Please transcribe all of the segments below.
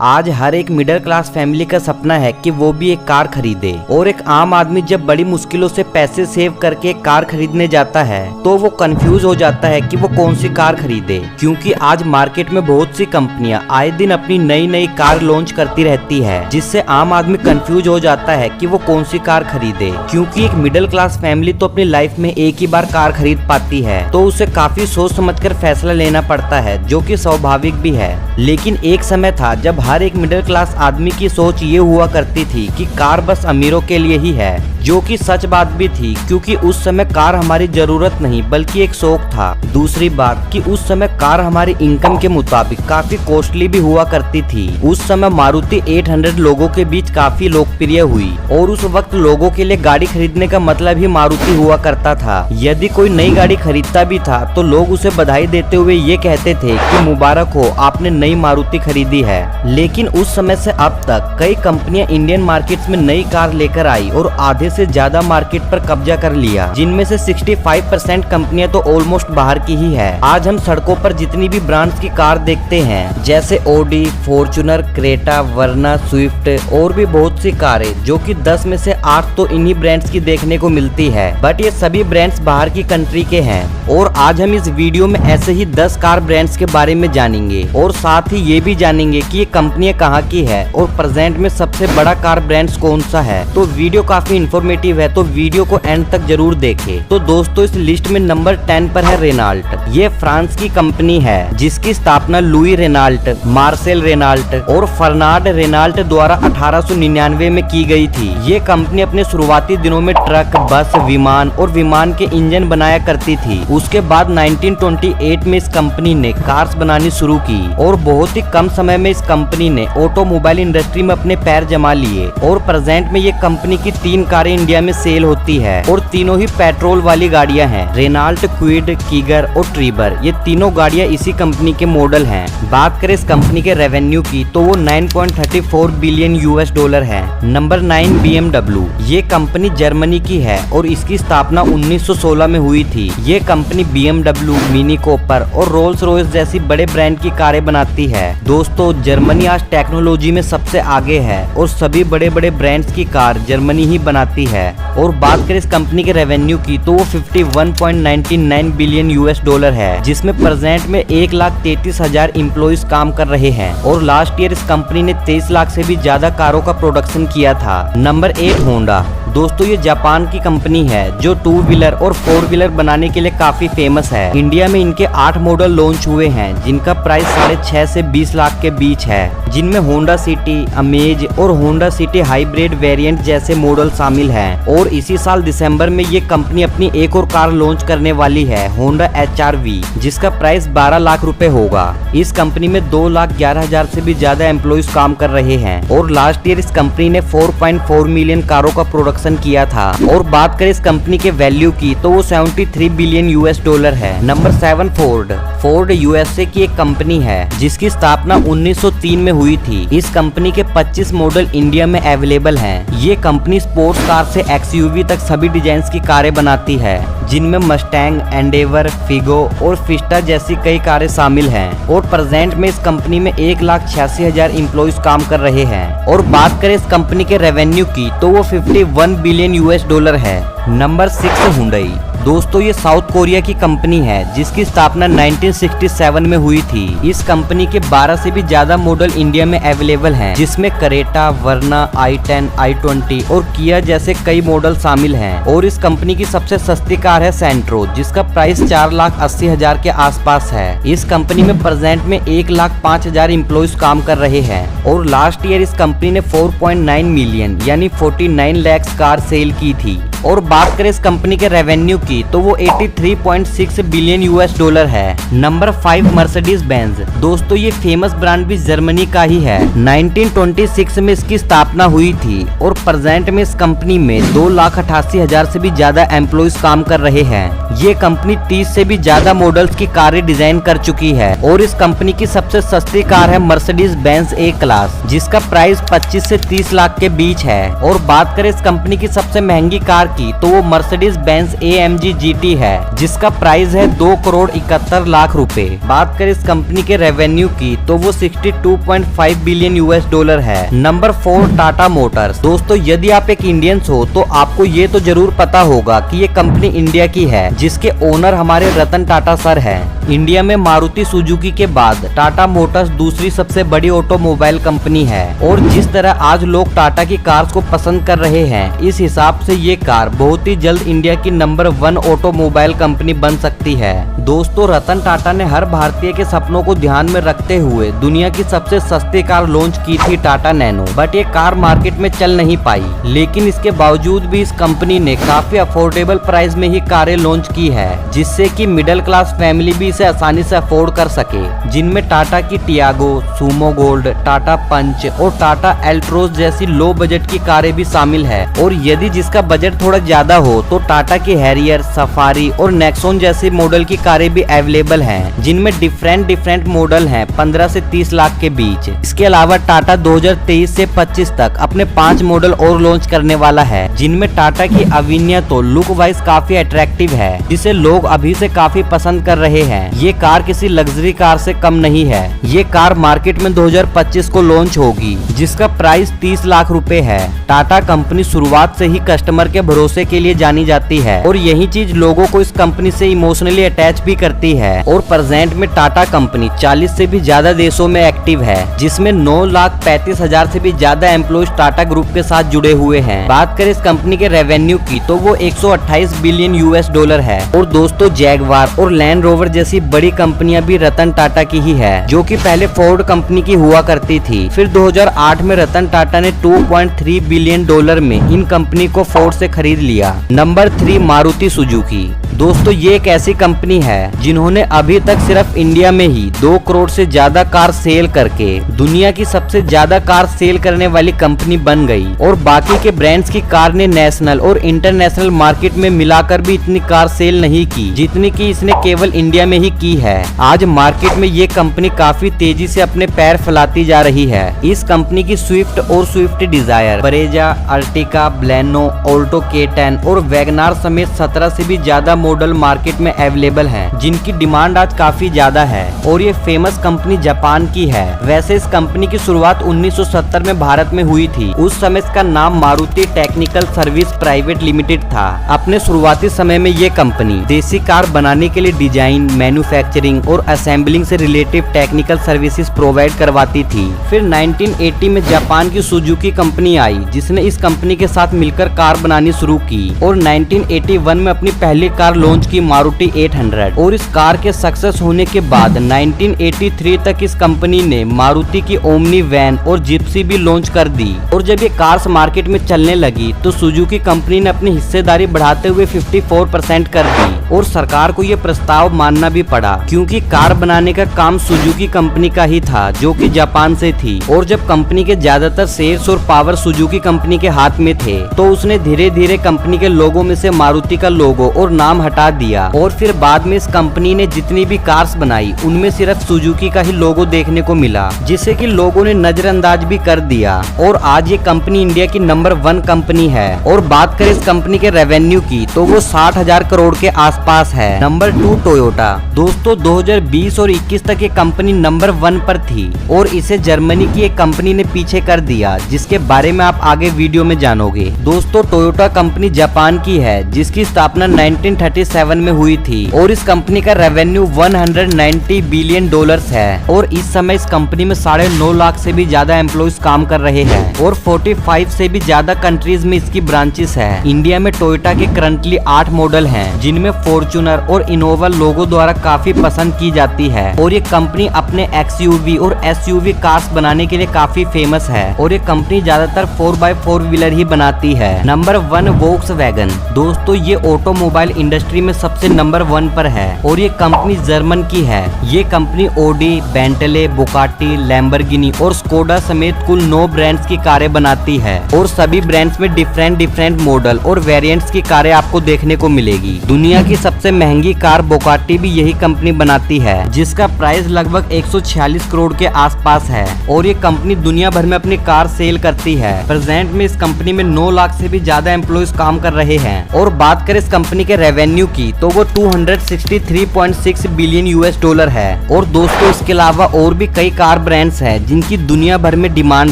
आज हर एक middle class family का सपना है कि वो भी एक कार खरीदे। और एक आम आदमी जब बड़ी मुश्किलों से पैसे सेव करके एक कार खरीदने जाता है तो वो कंफ्यूज हो जाता है कि वो कौन सी कार खरीदे, क्योंकि आज मार्केट में बहुत सी कंपनियां आए दिन अपनी नई नई कार लॉन्च करती रहती है, जिससे आम आदमी कंफ्यूज हो जाता है कि वो कौन सी कार खरीदे। क्योंकि एक मिडिल क्लास फैमिली तो अपनी लाइफ में एक ही बार कार खरीद पाती है, तो उसे काफी सोच समझकर फैसला लेना पड़ता है, जो कि स्वाभाविक भी है। लेकिन एक समय था जब हर एक मिडिल क्लास आदमी की सोच ये हुआ करती थी कि कार बस अमीरों के लिए ही है, जो कि सच बात भी थी, क्योंकि उस समय कार हमारी जरूरत नहीं बल्कि एक शौक था। दूसरी बात कि उस समय कार हमारी इनकम के मुताबिक काफी कॉस्टली भी हुआ करती थी। उस समय मारुति 800 लोगों के बीच काफी लोकप्रिय हुई और उस वक्त लोगों के लिए गाड़ी खरीदने का मतलब ही मारुति हुआ करता था। यदि कोई नई गाड़ी खरीदता भी था तो लोग उसे बधाई देते हुए ये कहते थे कि मुबारक हो, आपने नई मारुति खरीदी है। लेकिन उस समय से अब तक कई कंपनियां इंडियन मार्केट में नई कार लेकर आई और आधे से ज्यादा मार्केट पर कब्जा कर लिया, जिनमें से 65% कंपनियां तो ऑलमोस्ट बाहर की ही है। आज हम सड़कों पर जितनी भी ब्रांड्स की कार देखते हैं, जैसे ऑडी, फॉर्च्यूनर, क्रेटा, वर्ना, स्विफ्ट और भी बहुत सी कारें, जो कि 10 में से 8 तो इन्हीं ब्रांड्स की देखने को मिलती है। बट ये सभी ब्रांड्स बाहर की कंट्री के हैं। और आज हम इस वीडियो में ऐसे ही 10 कार ब्रांड्स के बारे में जानेंगे और साथ ही ये भी जानेंगे कि ये कंपनियां कहाँ की है और प्रेजेंट में सबसे बड़ा कार ब्रांड्स कौन सा है। तो वीडियो काफी इन्फॉर्मेटिव है, तो वीडियो को एंड तक जरूर देखें। तो दोस्तों, इस लिस्ट में नंबर 10 पर है रेनाल्ट। ये फ्रांस की कंपनी है, जिसकी स्थापना लुई रेनाल्ट, मार्सेल रेनाल्ट और फर्नांड रेनाल्ट द्वारा 1899 में की गई थी। ये कंपनी अपने शुरुआती दिनों में ट्रक, बस, विमान और विमान के इंजन बनाया करती थी। उसके बाद 1928 में इस कंपनी ने कार्स बनानी शुरू की और बहुत ही कम समय में इस कंपनी ने ऑटोमोबाइल इंडस्ट्री में अपने पैर जमा लिए। और प्रेजेंट में ये कंपनी की 3 कारें इंडिया में सेल होती है और तीनों ही पेट्रोल वाली गाड़ियां हैं। रेनाल्ट, क्विड, कीगर और ट्रिबर, ये तीनों गाड़ियां इसी कंपनी के मॉडल हैं। बात करें इस कंपनी के रेवेन्यू की तो वो 9.34 बिलियन $। है। Number 9 BMW। ये कंपनी जर्मनी की है और इसकी स्थापना 1916 में हुई थी। ये कंपनी BMW, मिनी कूपर और रोल्स रॉयस जैसी बड़े ब्रांड की कारें बनाती है। दोस्तों, जर्मनी आज टेक्नोलॉजी में सबसे आगे है और सभी बड़े बड़े ब्रांड्स की कार जर्मनी ही बनाती है। और बात करें इस कंपनी के रेवेन्यू की तो वो 51.99 बिलियन $। है, जिसमें प्रेजेंट में 1,33,000 एम्प्लॉइज काम कर रहे हैं। और लास्ट ईयर इस कंपनी ने 23 लाख से भी ज्यादा कारों का प्रोडक्शन किया था। Number 8 Honda. दोस्तों, ये जापान की कंपनी है जो 2 व्हीलर और 4 व्हीलर बनाने के लिए काफी फेमस है। इंडिया में इनके 8 मॉडल लॉन्च हुए हैं, जिनका प्राइस 6.5 से 20 लाख के बीच है, जिनमें होंडा सिटी, अमेज और होंडा सिटी हाइब्रिड वेरिएंट जैसे मॉडल शामिल हैं। और इसी साल दिसंबर में ये कंपनी अपनी एक और कार लॉन्च करने वाली है, होंडा HR-V, जिसका प्राइस 12 लाख रुपए होगा। इस कंपनी में 2,11,000 से भी ज्यादा एम्प्लॉइज काम कर रहे हैं और लास्ट ईयर इस कंपनी ने 4.4 मिलियन कारों का प्रोडक्शन किया था। और बात करें इस कंपनी के वैल्यू की तो वो 73 बिलियन $। है। Number 7 Ford. फोर्ड USA की एक कंपनी है, जिसकी स्थापना 1903 में हुई थी। इस कंपनी के 25 मॉडल इंडिया में अवेलेबल हैं। ये कंपनी स्पोर्ट्स कार से XUV तक सभी डिजाइन की कारें बनाती है, जिनमें मस्टैंग, एंडेवर, फिगो और फिस्टा जैसी कई कारें शामिल हैं। और प्रेजेंट में इस कंपनी में 1,86,000 एम्प्लॉइज काम कर रहे हैं। और बात करें इस कंपनी के रेवेन्यू की तो वो 51 बिलियन $। है। Number 6 Hyundai. दोस्तों, ये साउथ कोरिया की कंपनी है, जिसकी स्थापना 1967 में हुई थी। इस कंपनी के 12 से भी ज्यादा मॉडल इंडिया में अवेलेबल हैं, जिसमें करेटा, वर्ना, i10, i20 और किया जैसे कई मॉडल शामिल हैं। और इस कंपनी की सबसे सस्ती कार है सेंट्रो, जिसका प्राइस 4,80,000 के आसपास है। इस कंपनी में प्रेजेंट में 1,05,000 एम्प्लॉइज काम कर रहे हैं और लास्ट ईयर इस कंपनी ने 4.9 मिलियन यानी 49 लाख कार सेल की थी। और बात करें इस कंपनी के रेवेन्यू की तो वो 83.6 बिलियन $। है। Number 5 Mercedes Benz. दोस्तों, ये फेमस ब्रांड भी जर्मनी का ही है। 1926 में इसकी स्थापना हुई थी और प्रेजेंट में इस कंपनी में 2,88,000 से भी ज्यादा एम्प्लॉइज काम कर रहे हैं। ये कंपनी 30 से भी ज्यादा मॉडल्स की कारें डिजाइन कर चुकी है और इस कंपनी की सबसे सस्ती कार है मर्सिडीज बेंज A क्लास, जिसका प्राइस 25 से 30 लाख के बीच है। और बात करें इस कंपनी की सबसे महंगी कार की तो वो मर्सिडीज बेंज AMG GT है, जिसका प्राइस है 2,71,00,000 रुपए। बात करें इस कंपनी के रेवेन्यू की तो वो 62.5 बिलियन $, है। Number 4 Tata Motors. दोस्तों यदि आप एक इंडियंस हो तो आपको ये तो जरूर पता होगा कि ये कंपनी इंडिया की है, जिसके ओनर हमारे रतन टाटा सर हैं। इंडिया में मारुति सुजुकी के बाद टाटा मोटर्स दूसरी सबसे बड़ी ऑटोमोबाइल कंपनी है, और जिस तरह आज लोग टाटा की कार्स को पसंद कर रहे हैं, इस हिसाब से ये कार बहुत ही जल्द इंडिया की नंबर 1 ऑटोमोबाइल कंपनी बन सकती है। दोस्तों रतन टाटा ने हर भारतीय के सपनों को ध्यान में रखते हुए दुनिया की सबसे सस्ती कार लॉन्च की थी टाटा नैनो, बट ये कार मार्केट में चल नहीं पाई। लेकिन इसके बावजूद भी इस कंपनी ने काफी अफोर्डेबल प्राइस में ही कारें लॉन्च की है, जिससे कि मिडिल क्लास फैमिली भी इसे आसानी से अफोर्ड कर सके, जिनमें टाटा की टियागो, सुमो गोल्ड, टाटा पंच और टाटा एल्ट्रोज जैसी लो बजट की कारें भी शामिल है। और यदि जिसका बजट थोड़ा ज्यादा हो तो टाटा की हैरियर, सफारी और नेक्सॉन जैसी मॉडल की कारें भी अवेलेबल हैं, जिनमें डिफरेंट मॉडल हैं 15 से 30 लाख के बीच। इसके अलावा टाटा 2023 से 25 तक अपने 5 मॉडल और लॉन्च करने वाला है, जिनमें टाटा की अविनिया तो लुक वाइज काफी अट्रैक्टिव है, जिसे लोग अभी से काफी पसंद कर रहे हैं। ये कार किसी लग्जरी कार से कम नहीं है। ये कार मार्केट में 2025 को लॉन्च होगी, जिसका प्राइस 30 लाख रुपए है। टाटा कंपनी शुरुआत से ही कस्टमर के भरोसे के लिए जानी जाती है, और यही चीज लोगों को इस कंपनी से इमोशनली अटैच भी करती है। और प्रेजेंट में टाटा कंपनी 40 से भी ज्यादा देशों में एक्टिव है, जिसमें 9,35,000 से भी ज्यादा एम्प्लॉयज टाटा ग्रुप के साथ जुड़े हुए हैं। बात करें इस कंपनी के रेवेन्यू की तो वो 128 बिलियन $, है। और दोस्तों जैगवार और लैंड रोवर जैसी बड़ी कंपनियां भी रतन टाटा की ही है, जो कि पहले फोर्ड कंपनी की हुआ करती थी। फिर 2008 में रतन टाटा ने $2.3 बिलियन में इन कंपनी को फोर्ड से खरीद लिया। Number 3 Maruti Suzuki. दोस्तों ये एक ऐसी कंपनी है जिन्होंने अभी तक सिर्फ इंडिया में ही 2 करोड़ से ज्यादा कार सेल करके दुनिया की सबसे ज्यादा कार सेल करने वाली कंपनी बन गई, और बाकी के ब्रांड्स की कार ने नेशनल और इंटरनेशनल मार्केट में मिलाकर भी इतनी कार सेल नहीं की जितनी की इसने केवल इंडिया में ही की है। आज मार्केट में ये कंपनी काफी तेजी से अपने पैर फैलाती जा रही है। इस कंपनी की स्विफ्ट और Swift Dzire, Brezza, Ertiga, Baleno, Alto K10 और वैगनार समेत 17 से भी ज्यादा मॉडल मार्केट में अवेलेबल हैं, जिनकी डिमांड आज काफी ज्यादा है। और ये फेमस कंपनी जापान की है। वैसे इस कंपनी की शुरुआत 1970 में भारत में हुई थी। उस समय इसका नाम Maruti technical service private limited था। अपने शुरुआती समय में ये कंपनी देसी कार बनाने के लिए डिजाइन, मैन्युफैक्चरिंग और असेंबलिंग से रिलेटिव टेक्निकल सर्विसेज प्रोवाइड करवाती थी। फिर 1980 में जापान की सुजुकी कंपनी आई, जिसने इस कंपनी के साथ मिलकर कार बनानी शुरू की, और 1981 में अपनी पहली कार लॉन्च की, मारुति 800। और इस कार के सक्सेस होने के बाद 1983 तक इस कंपनी ने मारुति की ओमनी वैन और जिप्सी भी लॉन्च कर दी। और जब ये कार्स मार्केट में चलने लगी तो सुजुकी कंपनी ने अपनी हिस्सेदारी बढ़ाते हुए 54% कर दी, और सरकार को ये प्रस्ताव मानना भी पड़ा, क्योंकि कार बनाने का काम सुजुकी कंपनी का ही था, जो कि जापान से थी। और जब कंपनी के ज्यादातर शेयर्स और पावर सुजुकी कंपनी के हाथ में थे, तो उसने धीरे धीरे कंपनी के लोगो में से मारुति का लोगो और नाम हटा दिया। और फिर बाद में इस कंपनी ने जितनी भी कार्स बनाई उनमें सिर्फ सुजुकी का ही लोगो देखने को मिला, जिसे कि लोगों ने नजरअंदाज भी कर दिया। और आज ये कंपनी इंडिया की नंबर 1 कंपनी है। और बात करें इस कंपनी के रेवेन्यू की तो वो 60,000 करोड़ के आसपास है। Number 2 Toyota. दोस्तों 2020 और 21 तक ये कंपनी नंबर 1 पर थी, और इसे जर्मनी की एक कंपनी ने पीछे कर दिया, जिसके बारे में आप आगे वीडियो में जानोगे। दोस्तों टोयोटा कंपनी जापान की है, जिसकी स्थापना 1937 में हुई थी, और इस कंपनी का रेवेन्यू $190 बिलियन है। और इस समय इस कंपनी में 9.5 लाख से भी ज्यादा एम्प्लॉयज काम कर रहे हैं, और 45 से भी ज्यादा कंट्रीज में इसकी ब्रांचेस है। इंडिया में टोयोटा के करंटली 8 मॉडल हैं, जिनमें फॉर्च्यूनर और इनोवा लोगो द्वारा काफी पसंद की जाती है। और ये कंपनी अपने XUV और SUV कार्स बनाने के लिए काफी फेमस है, और ये कंपनी ज्यादातर 4x4 व्हीलर ही बनाती है। Number 1 Volkswagen. दोस्तों ये ऑटोमोबाइल इंडस्ट्री इंडस्ट्री में सबसे नंबर 1 पर है और ये कंपनी जर्मन की है। ये company Audi, Bentley, Bugatti, Lamborghini और स्कोडा समेत कुल 9 ब्रांड्स की कारें बनाती है और सभी ब्रांड्स में डिफरेंट मॉडल और वेरिएंट्स की कारें आपको देखने को मिलेगी। दुनिया की सबसे महंगी कार बुगाटी भी यही कंपनी बनाती है, जिसका प्राइस लगभग 146 करोड़ के आसपास है और ये कंपनी दुनिया भर में अपनी कार सेल करती है। प्रेजेंट में इस कंपनी में 9 लाख से भी ज्यादा एम्प्लॉइज काम कर रहे हैं और बात करें इस कंपनी के रेवेन्यू की तो वो 263.6 बिलियन यूएस डॉलर है। और दोस्तों इसके अलावा और भी कई कार ब्रांड्स हैं जिनकी दुनिया भर में डिमांड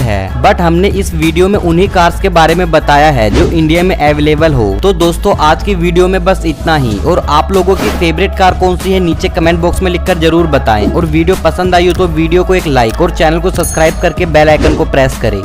है, बट हमने इस वीडियो में उन्हीं कार्स के बारे में बताया है जो इंडिया में अवेलेबल हो। तो दोस्तों आज की वीडियो में बस इतना ही और आप लोगों की फेवरेट कार कौन सी है नीचे कमेंट बॉक्स में लिखकर जरूर बताएं और वीडियो पसंद आई हो तो वीडियो को एक लाइक और चैनल को सब्सक्राइब करके बेल आइकन को प्रेस करें।